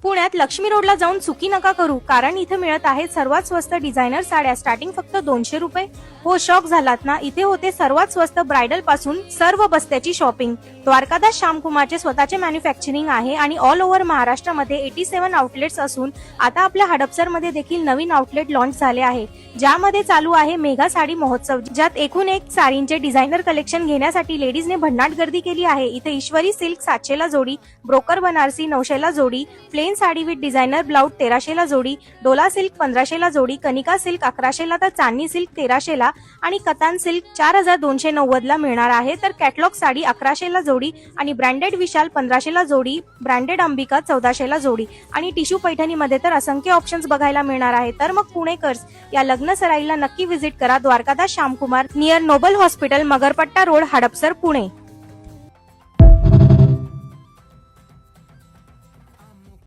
पुण्यात लक्ष्मी रोडला जाऊन चुकी नका करू, कारण इथे मिळत आहेत सर्वात स्वस्त डिझायनर साड्या स्टार्टिंग फक्त 200 रुपये. हो, शॉक झालात ना? इथे होते सर्वात स्वस्त ब्रायडल पासून सर्व बस्त्याची शॉपिंग. द्वारकादास श्यामकुमारचे स्वतःचे मॅन्युफॅक्चरिंग आहे आणि ऑल ओव्हर महाराष्ट्रामध्ये 87 आउटलेट्स असून आता आपल्या हडपसरमध्ये देखील नवीन आउटलेट लॉन्च झाले आहे, ज्यामध्ये चालू आहे मेगा साडी महोत्सव, ज्यात एकूण एक साडींचे डिझायनर कलेक्शन घेण्यासाठी लेडीजने भन्नाट गर्दी केली आहे. इथे ईश्वरी सिल्क 700 ला जोडी, ब्रोकर बनारसी 900 ला जोडी, plain sari with designer blouse 1300 ला जोडी, डोला सिल्क 1500 ला जोडी, कनिका सिल्क 1100 ला तर चांदणी सिल्क 1300 ला आणि कतान सिल्क 4290 ला मिळणार आहे. तर कॅटलॉग साडी 1100 ला जोडी आणि ब्रँडेड विशाल 1500 ला जोडी, ब्रँडेड अंबिका 1400 ला जोडी आणि टिश्यू पैठणीमध्ये तर असंख्य ऑप्शन्स बघायला मिळणार आहे. तर मग पुणेकर्स या लग्न सराईला नक्की व्हिजिट करा. Dwarkadas Shyamkumar near Noble hospital, Magarpatta road, Hadapsar, Pune.